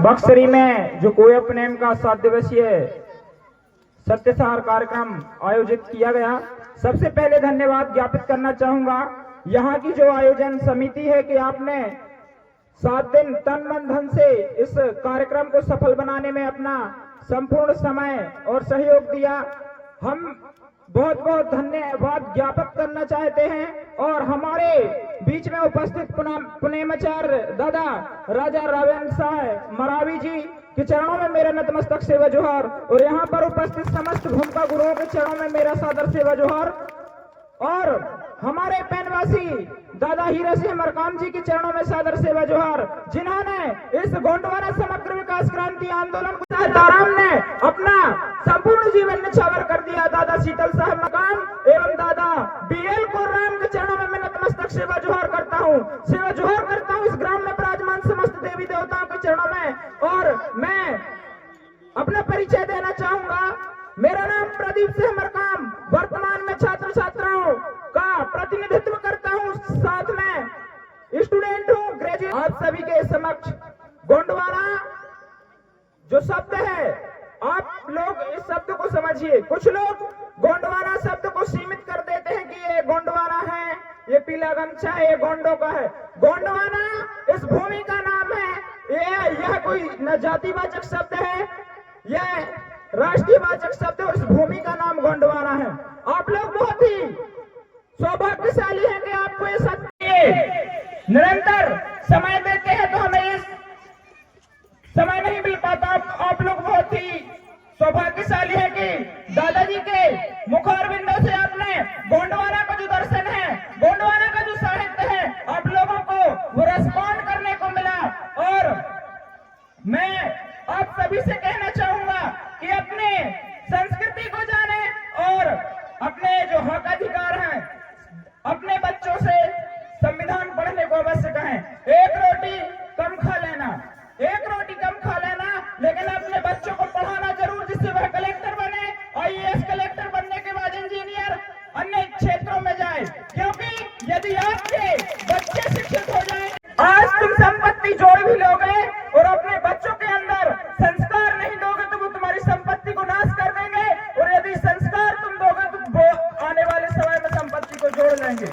बक्सरी में जो कोयप नेम का 7 दिवसीय सत्यसार कार्यक्रम आयोजित किया गया, सबसे पहले धन्यवाद ज्ञापित करना चाहूंगा यहाँ की जो आयोजन समिति है कि आपने 7 दिन तन मन धन से इस कार्यक्रम को सफल बनाने में अपना संपूर्ण समय और सहयोग दिया। हम बहुत बहुत धन्यवाद ज्ञापित करना चाहते हैं और हमारे बीच में उपस्थित पुनेमाचार्य दादा राजा रावेंद्र साहब मरावी जी के चरणों में मेरा नतमस्तक सेवा जोहार और यहाँ पर उपस्थित समस्त भूमिका गुरुओं के चरणों में मेरा सादर सेवा जोहार और हमारे पैनवासी दादा हीरा सिंह मरकाम जी के चरणों में सादर सेवा जोहार, जिन्होंने इस गोंडवाना समग्र विकास क्रांति आंदोलन को सासाराम ने अपना संपूर्ण जीवन निछावर कर दिया। दादा शीतल साहब मकाम एवं दादा बीएल कोराम के चरणों में मैं नतमस्तक सेवा जोहार करता हूँ, सेवा जोहार करता हूँ इस ग्राम में विराजमान समस्त देवी देवताओं के चरणों में। और मैं अपना परिचय देना चाहूंगा। मेरा नाम प्रदीप सिंह मरकाम, वर्तमान में छात्र छात्राओं का प्रतिनिधित्व करता हूं, साथ में स्टूडेंट हूं, ग्रेजुएट। आप सभी के समक्ष गोंडवाना जो शब्द है, आप लोग इस शब्द को समझिए। कुछ लोग गोंडवाना शब्द को सीमित कर देते हैं कि ये गोंडवाना है, ये पीला गमछा है, ये गोंडों का है। गोंडवाना इस भूमि का नाम है। यह कोई न जातिवाचक शब्द है, यह राष्ट्रीयवाचक शब्द और इस भूमि का नाम गोंडवाना है। आप लोग बहुत ही सौभाग्यशाली हैं कि आपको ये सत्य निरंतर समय देते हैं, तो हमें इस समय नहीं मिल पाता। आप लोग बहुत ही सौभाग्यशाली हैं कि दादाजी के मुखारबिंदों से आपने गोंडवाना का जो दर्शन है, गोंडवाना का जो साहित्य है, आप लोगों को वो रेस्पॉन्ड करने को मिला। और मैं आप सभी से कहना चाहूंगा कि अपने संस्कृति को जाने और अपने जो हक अधिकार हैं अपने बच्चों से संविधान पढ़ने को अवश्य कहें। एक रोटी कम खा लेना, एक रोटी कम खा लेना, लेकिन अपने बच्चों को पढ़ाना जरूर, जिससे वह कलेक्टर बने, आईएएस कलेक्टर बनने के बाद इंजीनियर अन्य क्षेत्रों में जाए। क्योंकि यदि आपके बच्चे शिक्षित हो जाए, आज तुम संपत्ति जोड़ भी लोगे और अपने बच्चों के अंदर संस्कार नहीं दोगे तो वो तुम्हारी संपत्ति को नाश कर देंगे, और यदि संस्कार तुम दोगे तो वो आने वाले समय में संपत्ति को जोड़ लेंगे।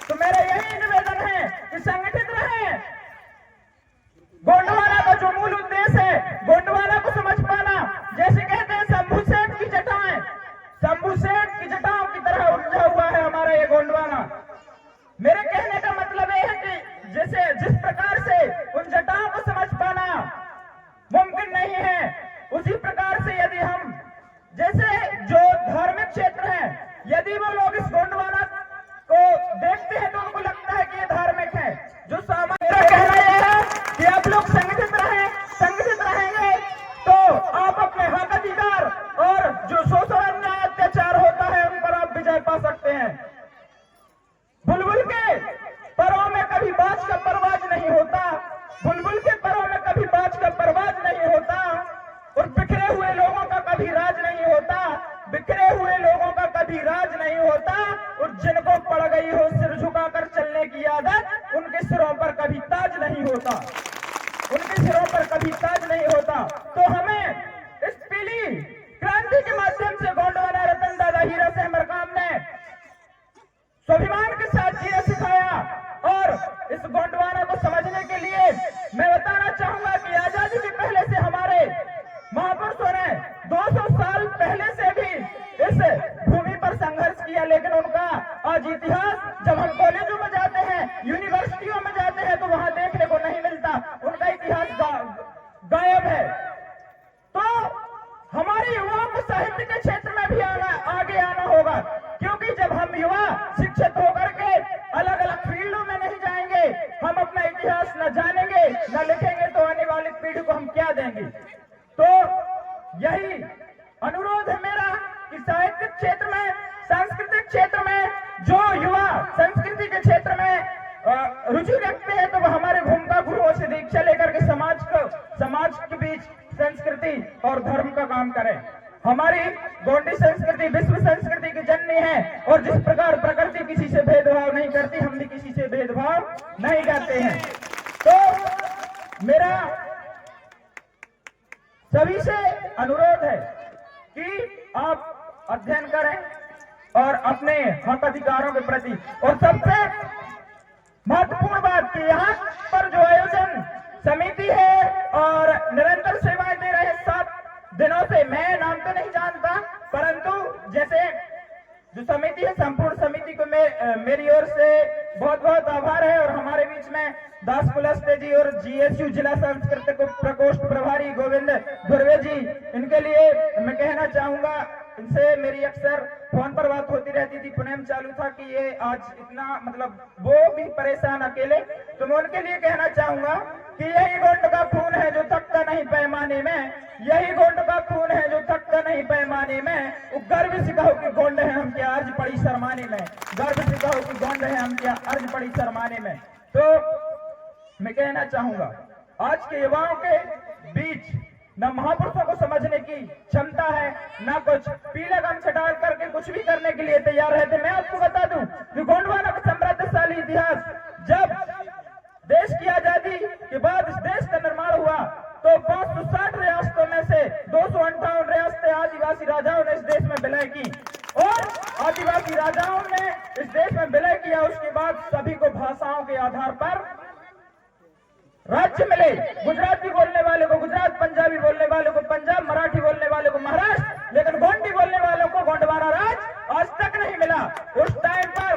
तो मेरा यही निवेदन है कि संगठित रहें। गोंडवाना का जो मूल उद्देश्य है, गोंडवाना को समझ पाना, जैसे कहते हैं शंभू सेठ की जटाएं, शंभू सेठ की जटाओं की तरह उलझा हुआ है हमारा ये गोंडवाना। मेरे कहने का मतलब यह है कि जैसे जिस प्रकार से उन जटाओं को समझ पाना मुमकिन नहीं है, उसी प्रकार से यदि हम जैसे जो धार्मिक क्षेत्र है, यदि वो लोग इस गोंडवाना को देखते हैं तो उनको लगता है कि ये धार्मिक है। जो सामान्य कहना यह है कि आप लोग संगठित रहें, संगठित रहेंगे तो आप अपने हक अधिकार और जो शोषण अन्याय अत्याचार होता है उन पर आप विजय पा सकते हैं। बुलबुल के परों में कभी बाज का परवाज नहीं होता, बुलबुल के परों में कभी बाज का परवाज नहीं होता, और बिखरे हुए लोगों का कभी राज नहीं होता, बिखरे हुए लोगों का कभी राज नहीं होता। और जिनको पड़ गई हो सिर झुकाकर चलने की आदत, उनके सिरों पर कभी ताज नहीं होता, उनके सिरों पर कभी ताज नहीं होता। तो हमें इस पीली क्रांति के माध्यम से गोंडवाना रतन दादा हीरा सिंह मरकाम ने स्वाभिमान के साथ जीना सिखाया। और इस गोंडवाना को समझने के लिए मैं बताना चाहूंगा कि आजादी के पहले से हमारे महापुरुषों ने 200 साल पहले से भी इस भूमि पर संघर्ष किया, लेकिन उनका आज इतिहास जब हम कॉलेजों में जाते हैं, यूनिवर्सिटियों में जाते हैं तो वहां देखने को नहीं मिलता, उनका इतिहास गायब है। तो हमारे युवाओं को साहित्य के क्षेत्र में भी आगे आना होगा, क्योंकि जब हम युवा शिक्षित होकर के अलग अलग फील्डों में नहीं जाएंगे, हम अपना इतिहास न जानेंगे न लिखेंगे, तो आने वाली पीढ़ी को हम क्या देंगे। तो यही अनुरोध है मेरा कि साहित्यिक क्षेत्र में, सांस्कृतिक क्षेत्र में जो युवा संस्कृति के क्षेत्र में रुचि रखते हैं तो वह हमारे भूमिका गुरुओं से दीक्षा लेकर के समाज के बीच संस्कृति और धर्म का काम करें। हमारी गोंडी संस्कृति विश्व संस्कृति की जननी है, और जिस प्रकार प्रकृति किसी से भेदभाव नहीं करती, हम भी किसी से भेदभाव नहीं करते हैं। तो मेरा सभी से अनुरोध है कि आप अध्ययन करें और अपने हक अधिकारों के प्रति, और सबसे महत्वपूर्ण बात कि यहाँ पर जो आयोजन समिति है और निरंतर सेवाएं दे रहे 7 दिनों से, मैं नाम तो नहीं जानता, परंतु जैसे जो समिति है, संपूर्ण समिति को मेरी ओर से बहुत बहुत आभार है। और हमारे बीच में दास कुलस्ते जी और जीएसयू जिला सांस्कृतिक प्रकोष्ठ प्रभारी गोविंद धुर्वे जी, इनके लिए मैं कहना चाहूंगा, इनसे मेरी अक्सर फोन पर बात होती रहती थी, पुनः चालू था कि ये आज इतना मतलब वो भी परेशान अकेले, तो मैं उनके लिए कहना चाहूंगा कि यही गोंड का खून है जो थकता नहीं पैमाने में, यही गोंड का खून है जो थकता नहीं पैमाने में, वो गर्व से कहो कि गोंड है हम क्या अर्ज पड़ी शर्माने में, गर्व से कहो कि गोंड है हम क्या अर्ज पड़ी शर्माने में। तो मैं कहना चाहूंगा आज के युवाओं के बीच न महापुरुषों को समझने की क्षमता है, ना कुछ पीले गमछे डाल करके कुछ भी करने के लिए तैयार रहते। मैं आपको बता दूं कि गोंडवाना का समृद्धशाली इतिहास, जब देश की आजादी के बाद इस देश का निर्माण हुआ तो 560 रियासतों में से 258 रियासतें आदिवासी राजाओं ने इस देश में विलय की, और आदिवासी राजाओं ने इस देश में विलय किया। उसके बाद सभी को भाषाओं के आधार पर राज्य मिले, गुजराती बोलने वाले को गुजरात, पंजाबी बोलने वाले को पंजाब, मराठी बोलने वाले को महाराष्ट्र, लेकिन गोंडी बोलने वालों को गोंडवाना राज आज तक नहीं मिला। उस टाइम पर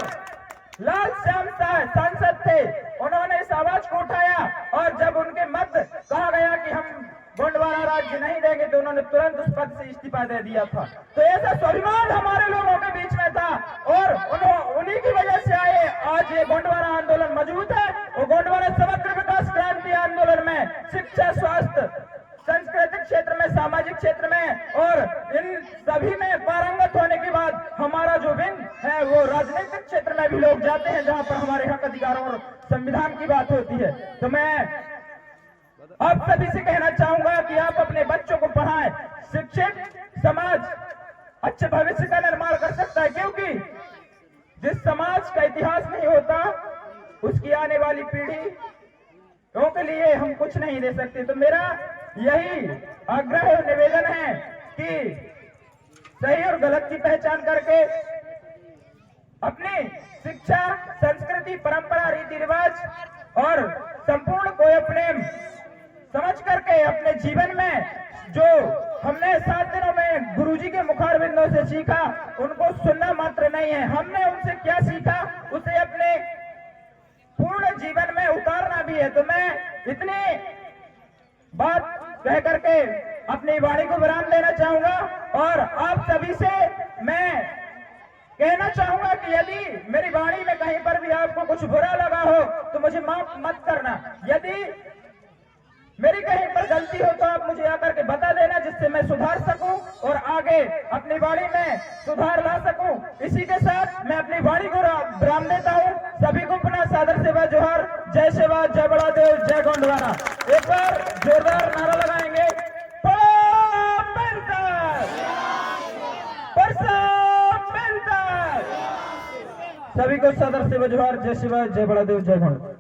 लाल श्याम सांसद थे, उन्होंने इस आवाज को उठाया, और जब उनके मत कहा गया कि हम गोंडवाना राज्य नहीं देंगे तो उन्होंने तुरंत उस पद से इस्तीफा दे दिया था। तो ऐसा स्वाभिमान हमारे लोगों के बीच में था, और उन्हीं की वजह से आए आज ये गोंडवाना आंदोलन मजबूत है। और गोंडवाना समग्र विकास क्रांति आंदोलन में शिक्षा, स्वास्थ्य, सांस्कृतिक क्षेत्र में, सामाजिक क्षेत्र में और इन सभी में पारंगत होने के बाद हमारा जो विंग है वो राजनीतिक क्षेत्र में भी लोग जाते हैं, जहां पर हमारे हक अधिकारों और संविधान की बात होती है। तो मैं आप सभी से कहना चाहूंगा कि आप अपने बच्चों को पढ़ाएं। शिक्षित समाज अच्छे भविष्य का निर्माण कर सकता है, क्योंकि जिस समाज का इतिहास नहीं होता उसकी आने वाली पीढ़ी के लिए हम कुछ नहीं दे सकते। तो मेरा यही आग्रह और निवेदन है कि सही और गलत की पहचान करके अपनी शिक्षा, संस्कृति, परंपरा, रीति रिवाज और संपूर्ण कोय प्रेम समझ करके अपने जीवन में जो हमने 7 दिनों में गुरुजी के मुखारबिंदों से सीखा, उनको सुनना मात्र नहीं है, हमने उनसे क्या सीखा उसे अपने पूर्ण जीवन में उतारना भी है। तो मैं इतनी बात कह करके अपनी वाणी को विराम देना चाहूंगा, और आप सभी से मैं कहना चाहूंगा कि यदि मेरी वाणी में कहीं पर भी आपको कुछ बुरा लगा हो तो मुझे माफ मत करना। यदि मेरी कहीं पर गलती हो तो आप मुझे आकर के बता देना, जिससे मैं सुधार सकूं और आगे अपनी वाणी में सुधार ला सकूं। इसी के साथ मैं अपनी वाणी को विराम देता हूं। सभी को पुनः सादर सेवा जोहार। जय सेवा, जय बड़ा देव, जय गोंडवाना। एक बार जोरदार नारा लगाएंगे, सभी को सादर सेवा जोहार। जय शिवा, जय बड़ा देव, जय गोंड।